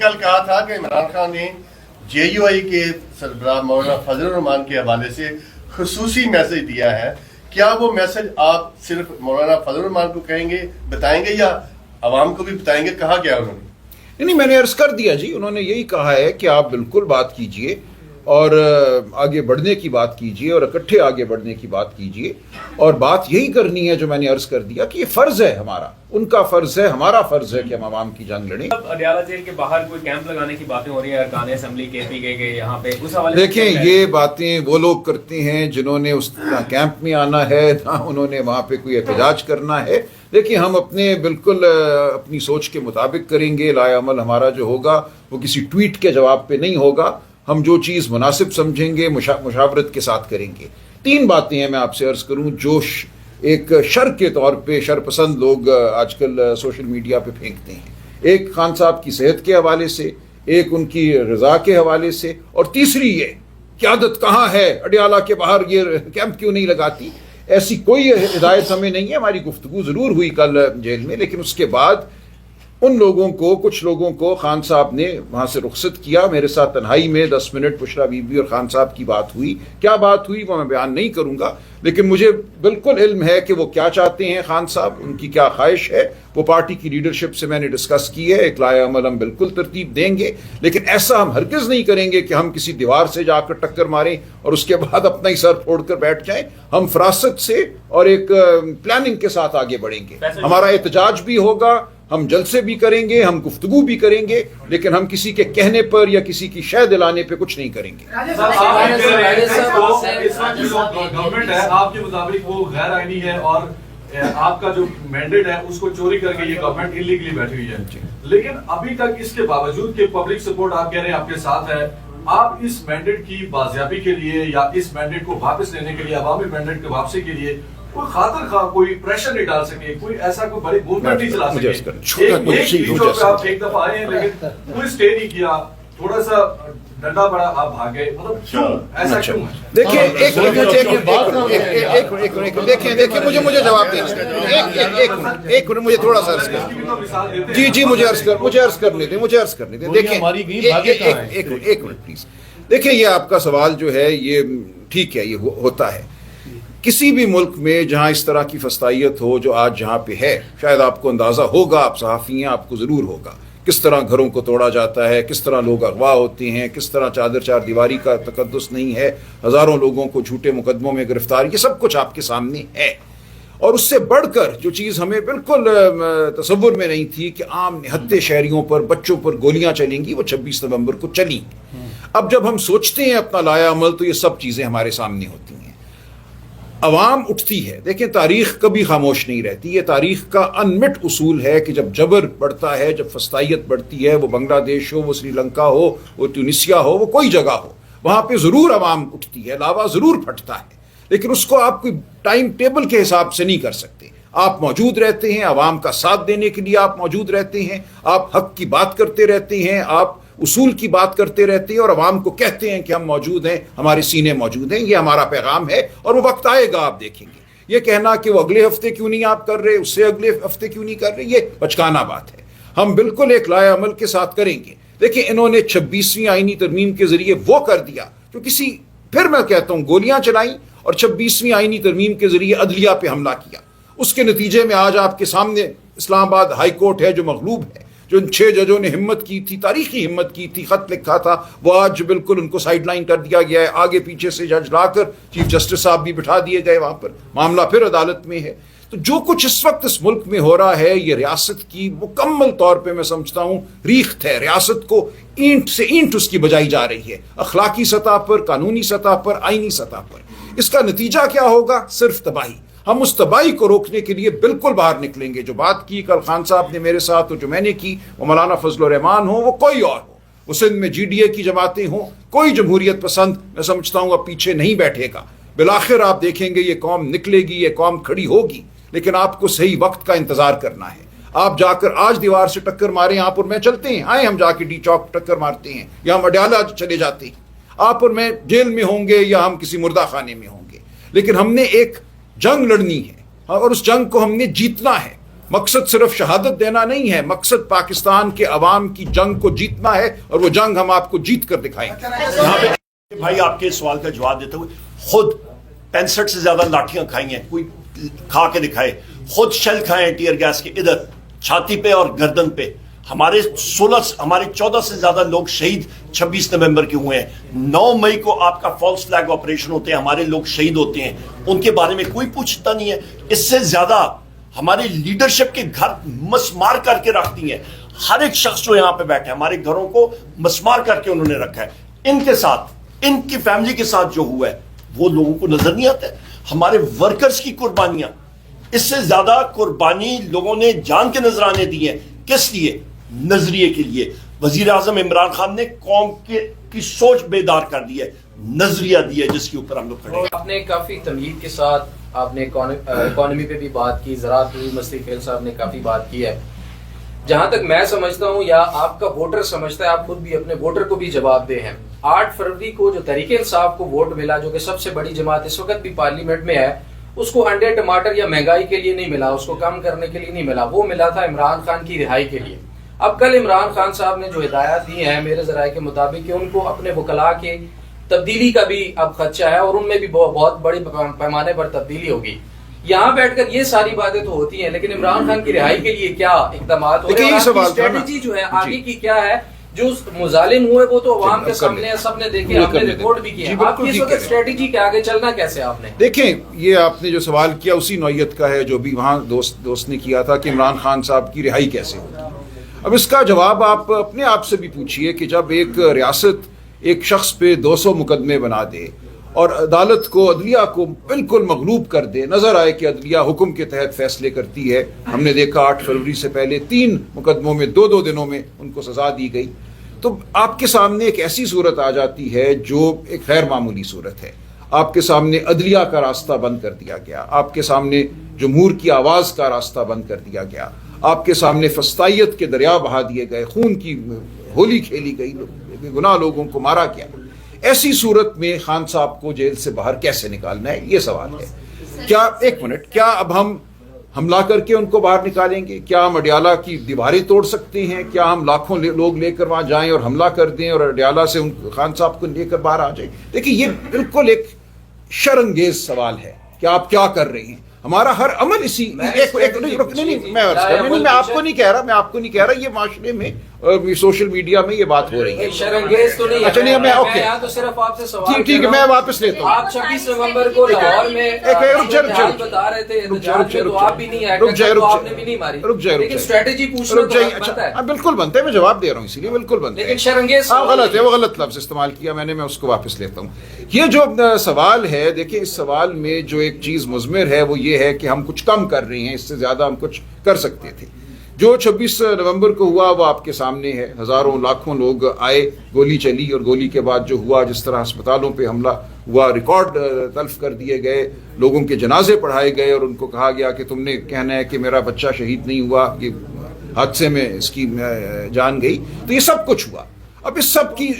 کل کہا تھا کہ عمران خان نے جے یو آئی کے سربراہ مولانا فضل الرحمان کے حوالے سے خصوصی میسج دیا ہے. کیا وہ میسج آپ صرف مولانا فضل الرحمان کو کہیں گے, بتائیں گے, یا عوام کو بھی بتائیں گے؟ کہا کیا انہوں نے؟ نہیں, میں نے عرض کر دیا جی. انہوں نے یہی کہا ہے کہ آپ بالکل بات کیجئے اور آگے بڑھنے کی بات کیجئے اور اکٹھے آگے بڑھنے کی بات کیجئے, اور بات یہی کرنی ہے جو میں نے عرض کر دیا کہ یہ فرض ہے ہمارا, ان کا فرض ہے, ہمارا فرض ہے کہ ہم عوام کی جنگ لڑیں. اب اڈیالہ جیل کے باہر کوئی کیمپ لگانے کی باتیں ہو رہی ہیں, ارکان اسمبلی کے پی کے یہاں پہ, اس حوالے سے دیکھیں یہ باتیں وہ لوگ کرتے ہیں جنہوں نے اس کیمپ میں آنا ہے, نہ انہوں نے وہاں پہ کوئی احتجاج کرنا ہے. دیکھیں ہم اپنے بالکل اپنی سوچ کے مطابق کریں گے. لائے عمل ہمارا جو ہوگا وہ کسی ٹویٹ کے جواب پہ نہیں ہوگا. ہم جو چیز مناسب سمجھیں گے مشاورت کے ساتھ کریں گے. 3 باتیں ہیں میں آپ سے عرض کروں جو ایک شر کے طور پہ شر پسند لوگ آج کل سوشل میڈیا پہ پھینکتے ہیں. ایک خان صاحب کی صحت کے حوالے سے, ایک ان کی رضا کے حوالے سے, اور تیسری یہ قیادت کہاں ہے, اڈیالہ کے باہر یہ کیمپ کیوں نہیں لگاتی. ایسی کوئی ہدایت ہمیں نہیں ہے. ہماری گفتگو ضرور ہوئی کل جیل میں, لیکن اس کے بعد ان لوگوں کو, کچھ لوگوں کو خان صاحب نے وہاں سے رخصت کیا. میرے ساتھ تنہائی میں 10 منٹ بشرا بی بی اور خان صاحب کی بات ہوئی. کیا بات ہوئی وہ میں بیان نہیں کروں گا, لیکن مجھے بالکل علم ہے کہ وہ کیا چاہتے ہیں خان صاحب, ان کی کیا خواہش ہے. وہ پارٹی کی لیڈرشپ سے میں نے ڈسکس کی ہے, ایک لائحہ عمل ہم بالکل ترتیب دیں گے, لیکن ایسا ہم ہرگز نہیں کریں گے کہ ہم کسی دیوار سے جا کر ٹکر ماریں اور اس کے بعد اپنا ہی سر پھوڑ کر بیٹھ جائیں. ہم فراست سے اور ایک پلاننگ کے ساتھ آگے بڑھیں گے. ہمارا احتجاج بھی ہوگا, ہم جلسے بھی کریں گے, ہم گفتگو بھی کریں گے, لیکن ہم کسی کے کہنے پر یا کسی کی شے دلانے پہ کچھ نہیں کریں گے. گورنمنٹ ہے آپ کے مطابق وہ غیر آئینی ہے اور آپ کا جو مینڈیٹ ہے اس کو چوری کر کے یہ گورنمنٹ انلیگلی بیٹھی ہوئی ہے, لیکن ابھی تک اس کے باوجود کہ پبلک سپورٹ آپ کہہ رہے ہیں آپ کے ساتھ ہے, آپ اس مینڈیٹ کی بازیابی کے لیے یا اس مینڈیٹ کو واپس لینے کے لیے, عوامی مینڈیٹ کے واپسٹی کے لیے کوئی خاطر خواہ کوئی پریشر نہیں ڈال سکے, کوئی ایسا کوئی بڑی موومنٹ نہیں چلا سکے. آپ ایک دفعہ آئے ہیں لیکن کوئی اسٹے نہیں کیا, تھوڑا سا ڈنڈا بڑا آپ بھاگے, مطلب کیوں ایسا کیوں ہے؟ دیکھیں ایک دیکھیں مجھے جواب دیں, ایک منٹ مجھے تھوڑا سا عرض کر, جی مجھے عرض کرنے دیں. دیکھیں ایک منٹ پلیز. دیکھیں یہ آپ کا سوال جو ہے یہ ٹھیک ہے, یہ ہوتا ہے کسی بھی ملک میں جہاں اس طرح کی فسطائیت ہو جو آج جہاں پہ ہے. شاید آپ کو اندازہ ہوگا, آپ صحافی ہیں, آپ کو ضرور ہوگا کس طرح گھروں کو توڑا جاتا ہے, کس طرح لوگ اغوا ہوتے ہیں, کس طرح چادر چار دیواری کا تقدس نہیں ہے, ہزاروں لوگوں کو جھوٹے مقدموں میں گرفتار, یہ سب کچھ آپ کے سامنے ہے. اور اس سے بڑھ کر جو چیز ہمیں بالکل تصور میں نہیں تھی کہ عام نہتے شہریوں پر, بچوں پر گولیاں چلیں گی, وہ 26 نومبر کو چلیں. اب جب ہم سوچتے ہیں اپنا لائحہ عمل تو یہ سب چیزیں ہمارے سامنے ہوتی ہیں. عوام اٹھتی ہے. دیکھیں تاریخ کبھی خاموش نہیں رہتی. یہ تاریخ کا انمٹ اصول ہے کہ جب جبر بڑھتا ہے, جب فسطائیت بڑھتی ہے, وہ بنگلہ دیش ہو, وہ سری لنکا ہو, وہ ٹیونسیا ہو, وہ کوئی جگہ ہو, وہاں پہ ضرور عوام اٹھتی ہے, لاوا ضرور پھٹتا ہے, لیکن اس کو آپ کوئی ٹائم ٹیبل کے حساب سے نہیں کر سکتے. آپ موجود رہتے ہیں, عوام کا ساتھ دینے کے لیے آپ موجود رہتے ہیں, آپ حق کی بات کرتے رہتے ہیں, آپ اصول کی بات کرتے رہتے ہیں اور عوام کو کہتے ہیں کہ ہم موجود ہیں, ہمارے سینے موجود ہیں. یہ ہمارا پیغام ہے اور وہ وقت آئے گا آپ دیکھیں گے. یہ کہنا کہ وہ اگلے ہفتے کیوں نہیں آپ کر رہے, اس سے اگلے ہفتے کیوں نہیں کر رہے, یہ بچکانہ بات ہے. ہم بالکل ایک لائحہ عمل کے ساتھ کریں گے. دیکھیں انہوں نے 26ویں آئینی ترمیم کے ذریعے وہ کر دیا جو پھر میں کہتا ہوں گولیاں چلائیں اور 26ویں آئینی ترمیم کے ذریعے عدلیہ پہ حملہ کیا. اس کے نتیجے میں آج آپ کے سامنے اسلام آباد ہائی کورٹ ہے جو مغلوب ہے. جو ان 6 ججوں نے ہمت کی تھی, تاریخی ہمت کی تھی, خط لکھا تھا, وہ آج بالکل ان کو سائیڈ لائن کر دیا گیا ہے. آگے پیچھے سے جج لا کر چیف جسٹس صاحب بھی بٹھا دیے گئے وہاں پر, معاملہ پھر عدالت میں ہے. تو جو کچھ اس وقت اس ملک میں ہو رہا ہے یہ ریاست کی مکمل طور پہ میں سمجھتا ہوں ریخت ہے. ریاست کو اینٹ سے اینٹ اس کی بجائی جا رہی ہے, اخلاقی سطح پر, قانونی سطح پر, آئینی سطح پر. اس کا نتیجہ کیا ہوگا؟ صرف تباہی. ہم اس تباہی کو روکنے کے لیے بالکل باہر نکلیں گے. جو بات کی کل خان صاحب نے میرے ساتھ اور جو میں نے کی, وہ مولانا فضل الرحمان ہوں, وہ کوئی اور ہو, وہ سندھ میں جی ڈی اے کی جماعتیں ہوں, کوئی جمہوریت پسند میں سمجھتا ہوں اب پیچھے نہیں بیٹھے گا. بالآخر آپ دیکھیں گے یہ قوم نکلے گی, یہ قوم کھڑی ہوگی, لیکن آپ کو صحیح وقت کا انتظار کرنا ہے. آپ جا کر آج دیوار سے ٹکر ماریں, آپ اور میں چلتے ہیں, آئیں ہم جا کے ڈی چوک ٹکر مارتے ہیں, یا ہم اڈیالہ چلے جاتے ہیں. آپ اور میں جیل میں ہوں گے یا ہم کسی مردہ خانے میں ہوں گے, لیکن ہم نے ایک جنگ لڑنی ہے اور اس جنگ کو ہم نے جیتنا ہے. مقصد صرف شہادت دینا نہیں ہے، مقصد پاکستان کے عوام کی جنگ کو جیتنا ہے، اور وہ جنگ ہم آپ کو جیت کر دکھائیں گے۔ یہاں پہ بھائی آپ کے سوال کا جواب دیتے ہوئے، خود 65 سے زیادہ لاٹھیاں کھائی ہیں، کوئی کھا کے دکھائے، خود شیل کھائے ہیں ٹیئر گیس کے، ادھر چھاتی پہ اور گردن پہ۔ ہمارے 14 سے زیادہ لوگ شہید 26 نومبر کے ہوئے ہیں۔ 9 مئی کو آپ کا فالس فلیگ آپریشن ہوتے ہیں، ہمارے لوگ شہید ہوتے ہیں، ان کے بارے میں کوئی پوچھتا نہیں ہے۔ اس سے زیادہ ہمارے لیڈرشپ کے گھر مسمار کر کے رکھ دی ہیں، ہر ایک شخص جو یہاں پہ بیٹھے ہمارے گھروں کو مسمار کر کے انہوں نے رکھا ہے۔ ان کے ساتھ، ان کی فیملی کے ساتھ جو ہوا ہے وہ لوگوں کو نظر نہیں آتا ہے۔ ہمارے ورکرز کی قربانیاں، اس سے زیادہ قربانی لوگوں نے جان کے نذرانے دی ہیں۔ کس لیے؟ نظریے کے لیے۔ وزیر اعظم عمران خان نے قوم کی سوچ بیدار کر دی ہے، نظریہ دیا ہے جس کے اوپر ہم لوگ کھڑے ہیں۔ آپ نے کافی تمہید کے ساتھ آپ نے اکانومی پہ بھی بات کی، زراعت پہ بھی مصطفی فیل صاحب نے کافی بات کی ہے۔ جہاں تک میں سمجھتا ہوں یا آپ کا ووٹر سمجھتا ہے، آپ خود بھی اپنے ووٹر کو بھی جواب دے ہیں۔ 8 فروری کو جو تحریک انصاف کو ووٹ ملا، جو کہ سب سے بڑی جماعت اس وقت بھی پارلیمنٹ میں ہے، اس کو انڈے ٹماٹر یا مہنگائی کے لیے نہیں ملا، اس کو کم کرنے کے لیے نہیں ملا، وہ ملا تھا عمران خان کی رہائی کے لیے۔ اب کل عمران خان صاحب نے جو ہدایات دی ہیں میرے ذرائع کے مطابق کہ ان کو اپنے وکلاء کے تبدیلی کا بھی اب خدشہ ہے، اور ان میں بھی بہت بڑی پیمانے پر تبدیلی ہوگی۔ یہاں بیٹھ کر یہ ساری باتیں تو ہوتی ہیں، لیکن عمران خان کی رہائی کے لیے کیا اقدامات ہو رہے ہیں، اسٹریٹجی جو ہے آگے کی کیا ہے؟ جو مظالم ہوئے وہ تو عوام کے سامنے سب نے دیکھے، ہم نے ریکارڈ بھی کیا۔ آپ کی اس وقت اسٹریٹجی کے آگے چلنا کیسے آپ نے؟ دیکھیں، یہ آپ نے جو سوال کیا اسی نوعیت کا ہے جو بھی وہاں دوست نے کیا تھا کہ عمران خان صاحب کی رہائی کیسے ہوگی۔ اب اس کا جواب آپ اپنے آپ سے بھی پوچھئے کہ جب ایک ریاست ایک شخص پہ 200 مقدمے بنا دے اور عدالت کو، عدلیہ کو بالکل مغلوب کر دے، نظر آئے کہ عدلیہ حکم کے تحت فیصلے کرتی ہے۔ ہم نے دیکھا 8 فروری سے پہلے 3 مقدموں میں 2 دنوں میں ان کو سزا دی گئی، تو آپ کے سامنے ایک ایسی صورت آ جاتی ہے جو ایک غیر معمولی صورت ہے۔ آپ کے سامنے عدلیہ کا راستہ بند کر دیا گیا، آپ کے سامنے جمہور کی آواز کا راستہ بند کر دیا گیا، آپ کے سامنے فسطائیت کے دریا بہا دیے گئے، خون کی ہولی کھیلی گئی، گناہ لوگوں کو مارا گیا۔ ایسی صورت میں خان صاحب کو جیل سے باہر کیسے نکالنا ہے، یہ سوال ہے۔ کیا ایک منٹ، کیا اب ہم حملہ کر کے ان کو باہر نکالیں گے؟ کیا ہم اڈیالہ کی دیواریں توڑ سکتے ہیں؟ کیا ہم لاکھوں لوگ لے کر وہاں جائیں اور حملہ کر دیں اور اڈیالہ سے خان صاحب کو لے کر باہر آ جائیں؟ دیکھیں، یہ بالکل ایک شرانگیز سوال ہے کہ آپ کیا کر رہے ہیں۔ ہمارا ہر عمل اسی میں آپ کو نہیں کہہ رہا، یہ معاشرے میں سوشل میڈیا میں یہ بات ہو رہی ہے۔ شرانگیز تو نہیں ہے، چلیے میں اوکے، تو صرف آپ سے سوال ٹھیک ہے، میں واپس لیتا ہوں۔ آپ 26 نومبر کو لاہور میں بتا رہے تھے تو آپ بھی نہیں آئے، آپ نے بھی نہیں ماری، لیکن اسٹریٹجی پوچھنا تو بنتا ہے۔ بالکل بنتا ہے، میں جواب دے رہا ہوں، اسی لیے بالکل بنتا ہے، لیکن شرانگیز غلط ہے، وہ غلط لفظ استعمال کیا میں نے، میں اس کو واپس لیتا ہوں۔ یہ جو سوال ہے، دیکھیں اس سوال میں جو ایک چیز مضمر ہے وہ یہ ہے کہ ہم کچھ کم کر رہے ہیں، اس سے زیادہ ہم کچھ کر سکتے تھے۔ جو 26 نومبر کو ہوا وہ آپ کے سامنے ہے، ہزاروں لاکھوں لوگ آئے، گولی چلی، اور گولی کے بعد جو ہوا، جس طرح ہسپتالوں پہ حملہ ہوا، ریکارڈ تلف کر دیے گئے، لوگوں کے جنازے پڑھائے گئے اور ان کو کہا گیا کہ تم نے کہنا ہے کہ میرا بچہ شہید نہیں ہوا، یہ حادثے میں اس کی جان گئی، تو یہ سب کچھ ہوا۔ اب اس سب کی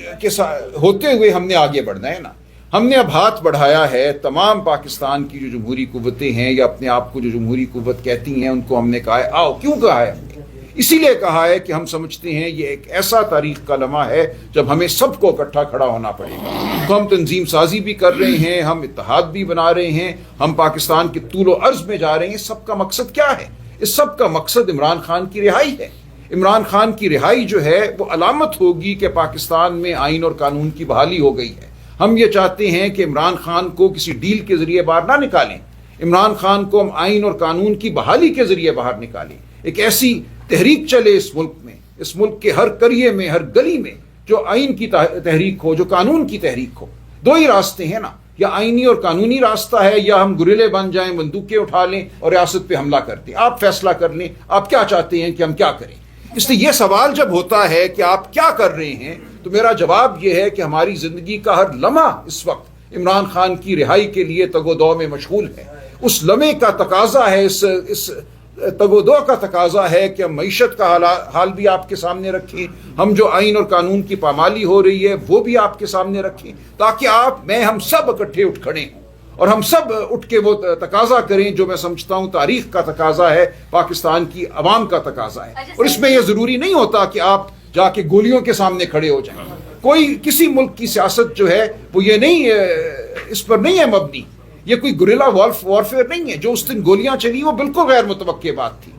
ہوتے ہوئے ہم نے آگے بڑھنا ہے نا۔ ہم نے اب ہاتھ بڑھایا ہے، تمام پاکستان کی جو جمہوری قوتیں ہیں یا اپنے آپ کو جو جمہوری قوت کہتی ہیں، ان کو ہم نے کہا ہے آؤ۔ کیوں کہا ہے ہم نے؟ اسی لیے کہا ہے کہ ہم سمجھتے ہیں یہ ایک ایسا تاریخ کا لمحہ ہے جب ہمیں سب کو اکٹھا کھڑا ہونا پڑے گا۔ تو ہم تنظیم سازی بھی کر رہے ہیں، ہم اتحاد بھی بنا رہے ہیں، ہم پاکستان کے طول و عرض میں جا رہے ہیں۔ سب کا مقصد کیا ہے؟ اس سب کا مقصد عمران خان کی رہائی ہے۔ عمران خان کی رہائی جو ہے وہ علامت ہوگی کہ پاکستان میں آئین اور قانون کی بحالی ہو گئی ہے۔ ہم یہ چاہتے ہیں کہ عمران خان کو کسی ڈیل کے ذریعے باہر نہ نکالیں، عمران خان کو ہم آئین اور قانون کی بحالی کے ذریعے باہر نکالیں۔ ایک ایسی تحریک چلے اس ملک میں، اس ملک کے ہر قریے میں، ہر گلی میں، جو آئین کی تحریک ہو، جو قانون کی تحریک ہو۔ دو ہی راستے ہیں نا، یا آئینی اور قانونی راستہ ہے، یا ہم گریلے بن جائیں، بندوقیں اٹھا لیں اور ریاست پہ حملہ کر دیں۔ آپ فیصلہ کر لیں، آپ کیا چاہتے ہیں کہ ہم کیا کریں۔ اس لیے یہ سوال جب ہوتا ہے کہ آپ کیا کر رہے ہیں، تو میرا جواب یہ ہے کہ ہماری زندگی کا ہر لمحہ اس وقت عمران خان کی رہائی کے لیے تگ و دو میں مشغول ہے۔ اس لمحے کا تقاضا ہے، اس تگ و دو کا تقاضا ہے کہ ہم معیشت کا حال بھی آپ کے سامنے رکھیں، ہم جو آئین اور قانون کی پامالی ہو رہی ہے وہ بھی آپ کے سامنے رکھیں، تاکہ آپ، میں، ہم سب اکٹھے اٹھ کھڑے ہوں اور ہم سب اٹھ کے وہ تقاضا کریں جو میں سمجھتا ہوں تاریخ کا تقاضا ہے، پاکستان کی عوام کا تقاضا ہے، اور اس میں یہ ضروری نہیں ہوتا کہ آپ جا کے گولیوں کے سامنے کھڑے ہو جائیں. کوئی کسی ملک کی سیاست جو ہے وہ یہ نہیں، اس پر نہیں ہے مبنی. یہ کوئی گوریلا وارفیئر نہیں ہے. جو اس دن گولیاں چلی وہ بالکل غیر متوقع بات تھی.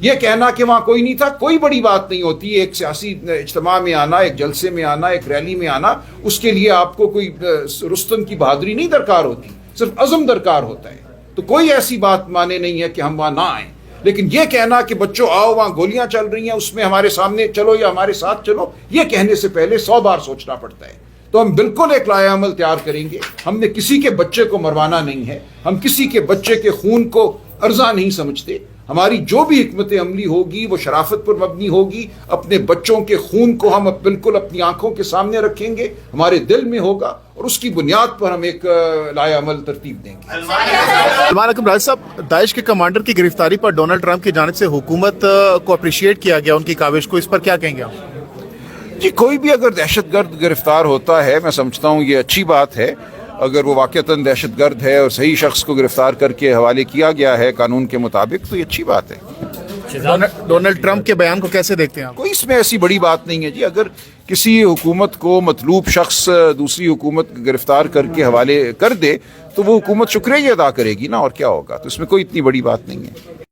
یہ کہنا کہ وہاں کوئی نہیں تھا کوئی بڑی بات نہیں ہوتی. ایک سیاسی اجتماع میں آنا، ایک جلسے میں آنا، ایک ریلی میں آنا، اس کے لیے آپ کو کوئی رستم کی بہادری نہیں درکار ہوتی، صرف عزم درکار ہوتا ہے. تو کوئی ایسی بات مانے نہیں ہے کہ ہم وہاں نہ آئیں. لیکن یہ کہنا کہ بچوں آؤ وہاں گولیاں چل رہی ہیں اس میں ہمارے سامنے چلو یا ہمارے ساتھ چلو، یہ کہنے سے پہلے 100 بار سوچنا پڑتا ہے. تو ہم بالکل ایک لائحہ عمل تیار کریں گے. ہم نے کسی کے بچے کو مروانا نہیں ہے، ہم کسی کے بچے کے خون کو ارزاں نہیں سمجھتے. ہماری جو بھی حکمت عملی ہوگی وہ شرافت پر مبنی ہوگی. اپنے بچوں کے خون کو ہم بالکل اپنی آنکھوں کے سامنے رکھیں گے، ہمارے دل میں ہوگا، اور اس کی بنیاد پر ہم ایک لائحہ عمل ترتیب دیں گے. سلمان اکرم راجہ صاحب، داعش کے کمانڈر کی گرفتاری پر ڈونلڈ ٹرمپ کی جانب سے حکومت کو اپریشیٹ کیا گیا ان کی کاوش کو، اس پر کیا کہیں گے آپ؟ جی کوئی بھی اگر دہشت گرد گرفتار ہوتا ہے میں سمجھتا ہوں یہ اچھی بات ہے. اگر وہ واقعتاً دہشت گرد ہے اور صحیح شخص کو گرفتار کر کے حوالے کیا گیا ہے قانون کے مطابق تو یہ اچھی بات ہے. ڈونلڈ ٹرمپ کے بیان کو کیسے دیکھتے ہیں آپ؟ کوئی اس میں ایسی بڑی بات نہیں ہے جی. اگر کسی حکومت کو مطلوب شخص دوسری حکومت گرفتار کر کے حوالے کر دے تو وہ حکومت شکریہ ادا کرے گی نا، اور کیا ہوگا. تو اس میں کوئی اتنی بڑی بات نہیں ہے.